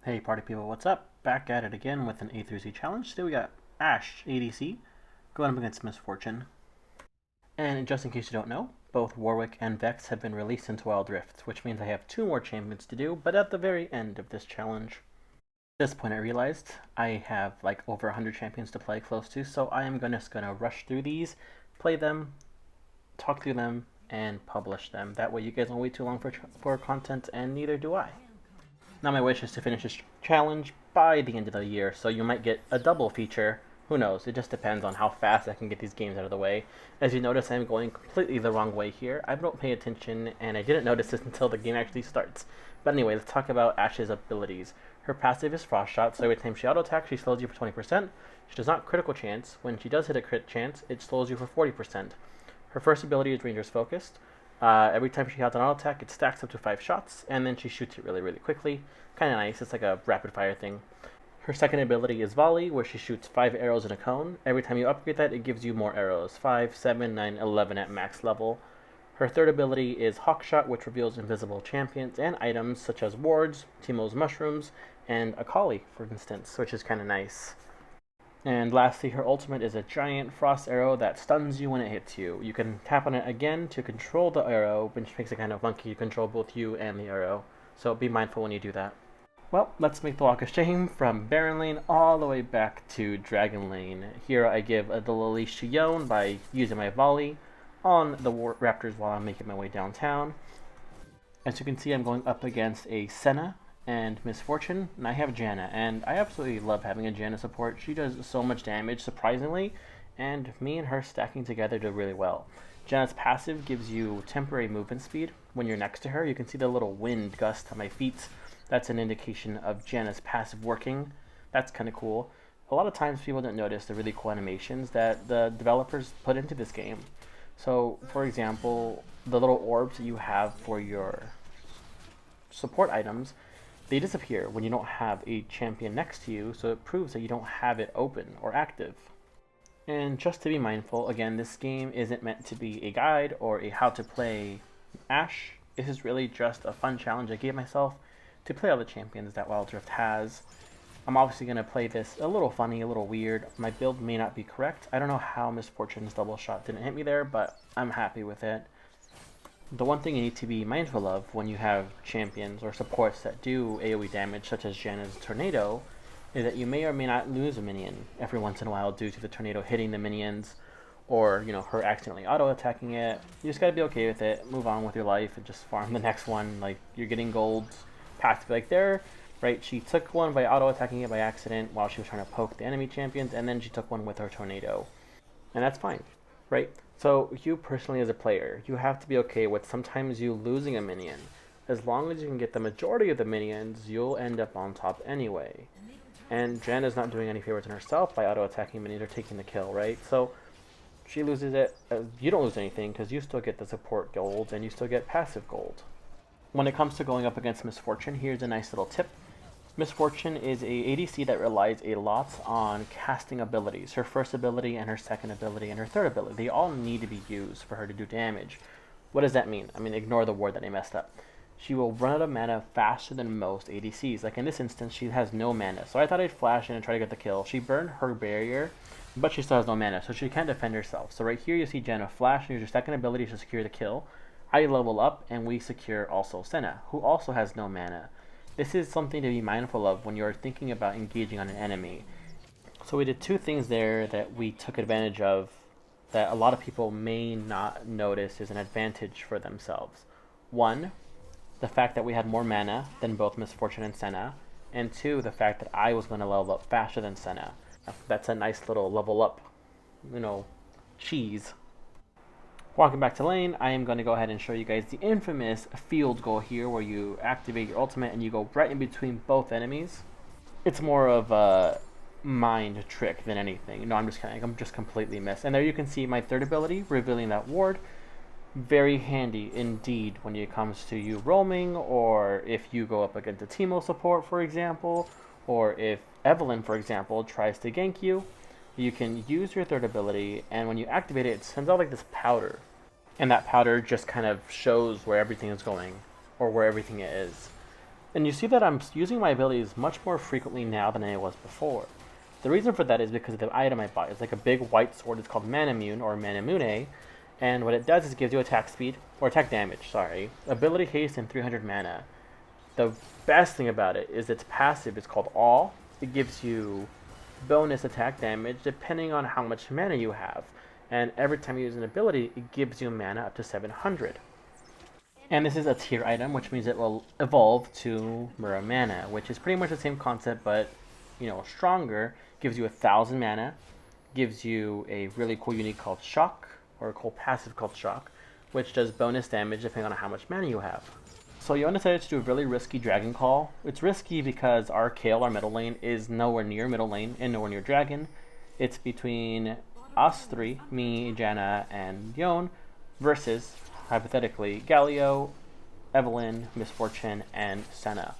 Hey party people, what's up? Back at it again with an A through Z challenge. Today we got Ashe, ADC, going up against Misfortune. And just in case you don't know, both Warwick and Vex have been released into Wild Rift, which means I have two more champions to do, but at the very end of this challenge. At this point I realized I have like over 100 champions to play close to, so I am just gonna rush through these, play them, talk through them, and publish them. That way you guys don't wait too long for content, and neither do I. Now my wish is to finish this challenge by the end of the year, so you might get a double feature. Who knows? It just depends on how fast I can get these games out of the way. As you notice, I'm going completely the wrong way here. I don't pay attention, and I didn't notice this until the game actually starts. But anyway, let's talk about Ashe's abilities. Her passive is Frost Shot, so every time she auto-attacks, she slows you for 20%. She does not critical chance. When she does hit a crit chance, it slows you for 40%. Her first ability is Ranger's Focused. Every time she has an auto attack, it stacks up to 5 shots, and then she shoots it really, really quickly. Kind of nice. It's like a rapid fire thing. Her second ability is Volley, where she shoots 5 arrows in a cone. Every time you upgrade that, it gives you more arrows. 5, 7, 9, 11 at max level. Her third ability is Hawkshot, which reveals invisible champions and items such as wards, Teemo's mushrooms, and Akali, for instance, which is kind of nice. And lastly, her ultimate is a giant frost arrow that stuns you when it hits you. You can tap on it again to control the arrow, which makes it kind of funky to control both you and the arrow. So be mindful when you do that. Well, let's make the walk of shame from Baron Lane all the way back to Dragon Lane. Here I give a little leash to Yone by using my volley on the Raptors while I'm making my way downtown. As you can see, I'm going up against a Senna and Misfortune, and I have Janna, and I absolutely love having a Janna support. She does so much damage, surprisingly, and me and her stacking together do really well. Janna's passive gives you temporary movement speed when you're next to her. You can see the little wind gust on my feet. That's an indication of Janna's passive working. That's kind of cool. A lot of times people don't notice the really cool animations that the developers put into this game. So, for example, the little orbs that you have for your support items, they disappear when you don't have a champion next to you, so it proves that you don't have it open or active. And just to be mindful, again, this game isn't meant to be a guide or a how to play Ashe. This is really just a fun challenge I gave myself to play all the champions that Wild Rift has. I'm obviously going to play this a little funny, a little weird. My build may not be correct. I don't know how Misfortune's double shot didn't hit me there, but I'm happy with it. The one thing you need to be mindful of when you have champions or supports that do AoE damage, such as Janna's Tornado, is that you may or may not lose a minion every once in a while due to the tornado hitting the minions, or her accidentally auto-attacking it. You just gotta be okay with it, move on with your life, and just farm the next one. Like, you're getting golds passive like there, right? She took one by auto-attacking it by accident while she was trying to poke the enemy champions, and then she took one with her tornado. And that's fine, right? So you personally as a player, you have to be okay with sometimes you losing a minion. As long as you can get the majority of the minions, you'll end up on top anyway. And Janna's not doing any favors in herself by auto-attacking minions or taking the kill, right? So she loses it. You don't lose anything because you still get the support gold and you still get passive gold. When it comes to going up against Misfortune, here's a nice little tip. Misfortune is a ADC that relies a lot on casting abilities. Her first ability and her second ability and her third ability, they all need to be used for her to do damage. What does that mean? I mean, ignore the word that I messed up. She will run out of mana faster than most ADCs. Like in this instance, she has no mana. So I thought I'd flash in and try to get the kill. She burned her barrier, but she still has no mana, so she can't defend herself. So right here you see Janna flash and use her second ability to secure the kill. I level up and we secure also Senna, who also has no mana. This is something to be mindful of when you're thinking about engaging on an enemy. So we did two things there that we took advantage of that a lot of people may not notice is an advantage for themselves. One, the fact that we had more mana than both Misfortune and Senna, and two, the fact that I was going to level up faster than Senna. That's a nice little level up, cheese. Walking back to lane, I am going to go ahead and show you guys the infamous field goal here where you activate your ultimate and you go right in between both enemies. It's more of a mind trick than anything. No, I'm just kidding. I'm just completely missed. And there you can see my third ability, revealing that ward. Very handy indeed when it comes to you roaming, or if you go up against a Teemo support, for example, or if Evelyn, for example, tries to gank you. You can use your third ability, and when you activate it, it sends out like this powder. And that powder just kind of shows where everything is going, or where everything is. And you see that I'm using my abilities much more frequently now than I was before. The reason for that is because of the item I bought. It's like a big white sword. It's called Manamune or Manamune. And what it does is it gives you attack speed, or attack damage, sorry, ability haste, and 300 mana. The best thing about it is its passive is called All. It gives you bonus attack damage depending on how much mana you have. And every time you use an ability, it gives you mana up to 700. And this is a tier item, which means it will evolve to Mura Mana, which is pretty much the same concept, but stronger. Gives you 1,000 mana, gives you a really cool unique called Shock, or a cool passive called Shock, which does bonus damage depending on how much mana you have. So Yon decided to do a really risky Dragon Call. It's risky because our Kale, our middle lane, is nowhere near middle lane and nowhere near Dragon. It's between us three, me, Janna, and Yon, versus, hypothetically, Galio, Evelynn, Miss Fortune, and Senna.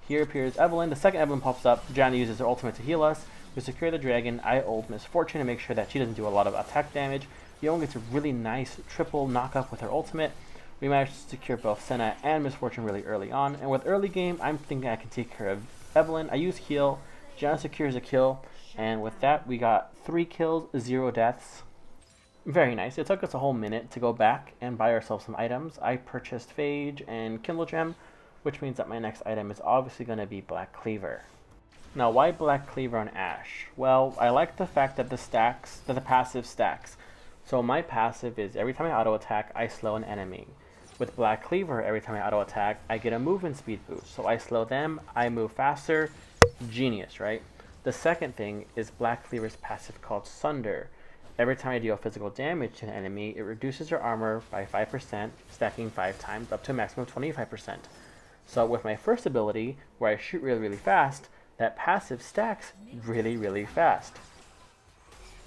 Here appears Evelynn. The second Evelynn pops up, Janna uses her ultimate to heal us. We secure the dragon. I ult Miss Fortune to make sure that she doesn't do a lot of attack damage. Yon gets a really nice triple knockup with her ultimate. We managed to secure both Senna and Miss Fortune really early on. And with early game, I'm thinking I can take care of Evelynn. I use heal. Janna secures a kill. And with that, we got 3 kills, 0 deaths. Very nice. It took us a whole minute to go back and buy ourselves some items. I purchased Phage and Kindle Gem, which means that my next item is obviously going to be Black Cleaver. Now, why Black Cleaver on Ashe? Well, I like the fact that the passive stacks. So my passive is every time I auto attack, I slow an enemy. With Black Cleaver, every time I auto attack, I get a movement speed boost. So I slow them, I move faster. Genius, right? The second thing is Black Cleaver's passive called Sunder. Every time I deal physical damage to an enemy, it reduces their armor by 5%, stacking 5 times up to a maximum of 25%. So with my first ability, where I shoot really, really fast, that passive stacks really, really fast.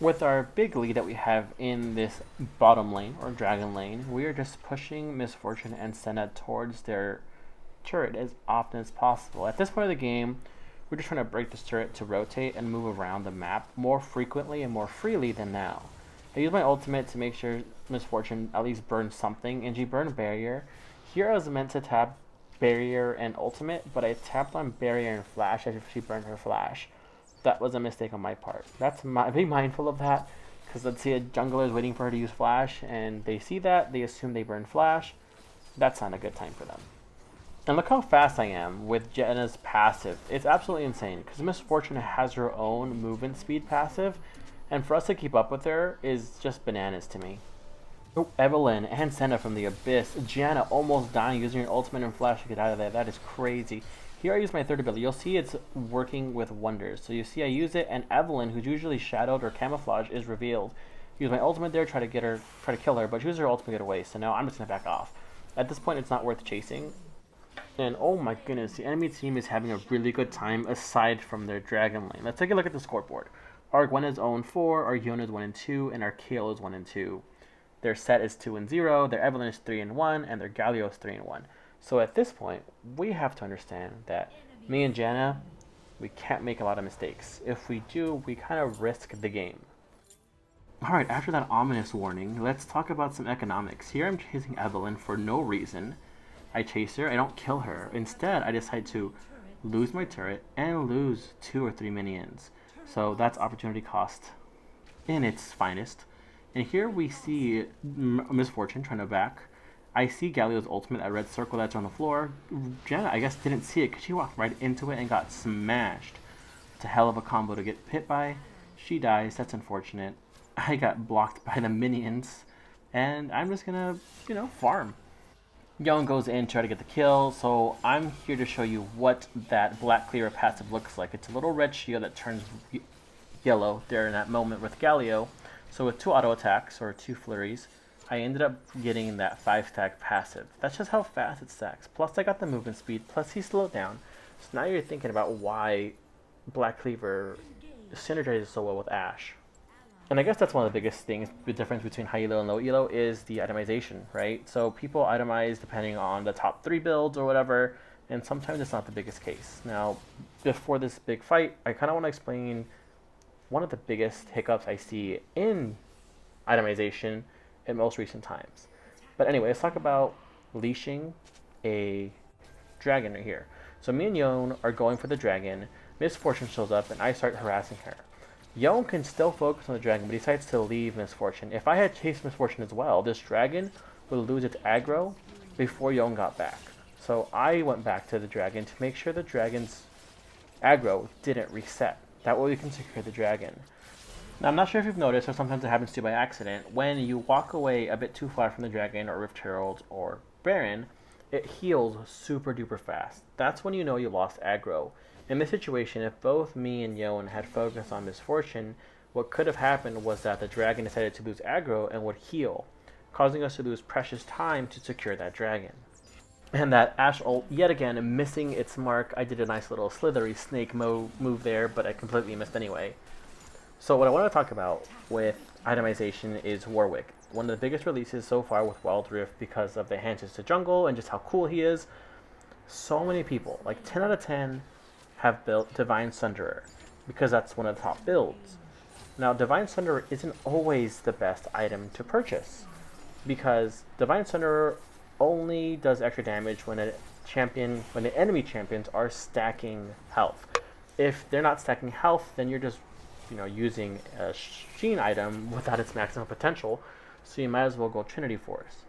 With our big lead that we have in this bottom lane, or dragon lane, we are just pushing Miss Fortune and Senna towards their turret as often as possible. At this point of the game, we're just trying to break this turret to rotate and move around the map more frequently and more freely than now. I use my ultimate to make sure Miss Fortune at least burns something, and she burned Barrier. Here I was meant to tap Barrier and ultimate, but I tapped on Barrier and Flash as if she burned her Flash. That was a mistake on my part. Be mindful of that, because let's say a jungler is waiting for her to use Flash, and they see that, they assume they burn Flash. That's not a good time for them. And look how fast I am with Jenna's passive. It's absolutely insane, because Miss Fortune has her own movement speed passive, and for us to keep up with her is just bananas to me. Oh, Evelynn and Senna from the Abyss. Janna almost dying using her ultimate and Flash to get out of there. That is crazy. Here I use my third ability. You'll see it's working with wonders. So you see I use it, and Evelynn, who's usually shadowed or camouflaged, is revealed. Use my ultimate there, try to kill her, but she uses her ultimate to get away. So now I'm just gonna back off. At this point, it's not worth chasing. And oh my goodness, the enemy team is having a really good time aside from their dragon lane. Let's take a look at the scoreboard. Our Gwen is 0-4, our Yone is 1-2, and our Kale is 1-2. Their Set is 2-0, their Evelynn is 3-1, and their Galio is 3-1. So at this point, we have to understand that me and Janna, we can't make a lot of mistakes. If we do, we kind of risk the game. Alright, after that ominous warning, let's talk about some economics. Here I'm chasing Evelynn for no reason. I chase her, I don't kill her. Instead, I decide to lose my turret and lose 2 or 3 minions. So that's opportunity cost in its finest. And here we see Miss Fortune trying to back. I see Galio's ultimate, that red circle that's on the floor. Janna, I guess, didn't see it because she walked right into it and got smashed. It's a hell of a combo to get hit by. She dies, that's unfortunate. I got blocked by the minions. And I'm just gonna, farm. Yon goes in to try to get the kill, so I'm here to show you what that Black Cleaver passive looks like. It's a little red shield that turns yellow there in that moment with Galio. So with 2 auto attacks, or 2 flurries, I ended up getting that 5-stack passive. That's just how fast it stacks. Plus I got the movement speed, plus he slowed down. So now you're thinking about why Black Cleaver synergizes so well with Ashe. And I guess that's one of the biggest things, the difference between high elo and low elo is the itemization, right? So people itemize depending on the top 3 builds or whatever, and sometimes it's not the biggest case. Now, before this big fight, I kind of want to explain one of the biggest hiccups I see in itemization in most recent times. But anyway, let's talk about leashing a dragon right here. So me and Yon are going for the dragon. Miss Fortune shows up and I start harassing her. Yon can still focus on the dragon, but he decides to leave Miss Fortune. If I had chased Miss Fortune as well, this dragon would lose its aggro before Yon got back. So I went back to the dragon to make sure the dragon's aggro didn't reset. That way we can secure the dragon. Now, I'm not sure if you've noticed, or sometimes it happens to you by accident, when you walk away a bit too far from the dragon or Rift Herald or Baron, it heals super duper fast. That's when you know you lost aggro. In this situation, if both me and Yon had focused on Misfortune, what could have happened was that the dragon decided to lose aggro and would heal, causing us to lose precious time to secure that dragon. And that Ashe ult, yet again, missing its mark. I did a nice little slithery snake move there, but I completely missed anyway. So what I want to talk about with itemization is Warwick. One of the biggest releases so far with Wild Rift because of the enhances to jungle and just how cool he is. So many people, like 10 out of 10, have built Divine Sunderer because that's one of the top builds. Now, Divine Sunderer isn't always the best item to purchase because Divine Sunderer only does extra damage when the enemy champions are stacking health. If they're not stacking health, then you're just using a Sheen item without its maximum potential, so you might as well go Trinity Force.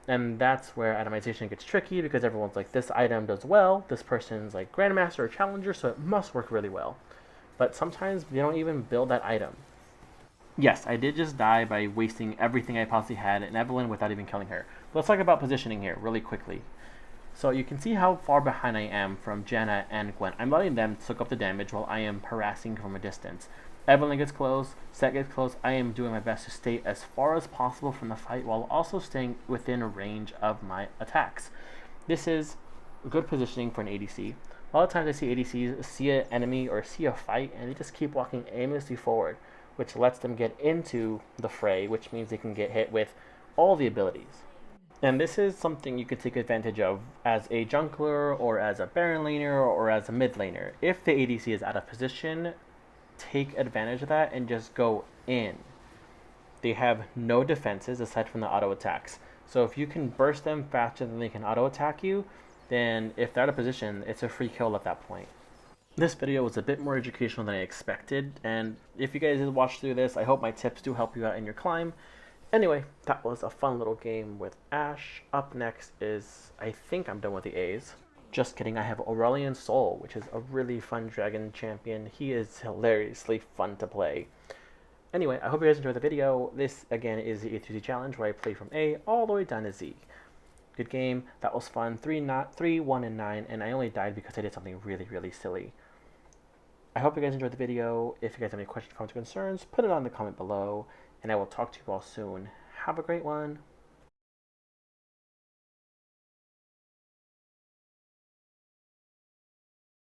And that's where itemization gets tricky because everyone's like, this item does well, this person's like Grandmaster or Challenger, so it must work really well. But sometimes they don't even build that item. Yes, I did just die by wasting everything I possibly had in Evelyn without even killing her. But let's talk about positioning here really quickly. So you can see how far behind I am from Janna and Gwen. I'm letting them soak up the damage while I am harassing from a distance. Evelyn gets close, Set gets close. I am doing my best to stay as far as possible from the fight while also staying within range of my attacks. This is good positioning for an ADC. A lot of times I see ADCs see an enemy or see a fight and they just keep walking aimlessly forward, which lets them get into the fray, which means they can get hit with all the abilities. And this is something you can take advantage of as a jungler or as a Baron laner or as a mid laner. If the ADC is out of position, take advantage of that and just go in. They have no defenses aside from the auto attacks. So if you can burst them faster than they can auto attack you, then if they're out of position, it's a free kill at that point. This video was a bit more educational than I expected, and if you guys did watch through this, I hope my tips do help you out in your climb. Anyway, that was a fun little game with Ashe. Up next is, I think I'm done with the A's. Just kidding, I have Aurelion Sol, which is a really fun dragon champion. He is hilariously fun to play. Anyway, I hope you guys enjoyed the video. This, again, is the A3Z challenge where I play from A all the way down to Z. Good game. That was fun. 3, 1, and 9, and I only died because I did something really, really silly. I hope you guys enjoyed the video. If you guys have any questions, comments, or concerns, put it on the comment below, and I will talk to you all soon. Have a great one.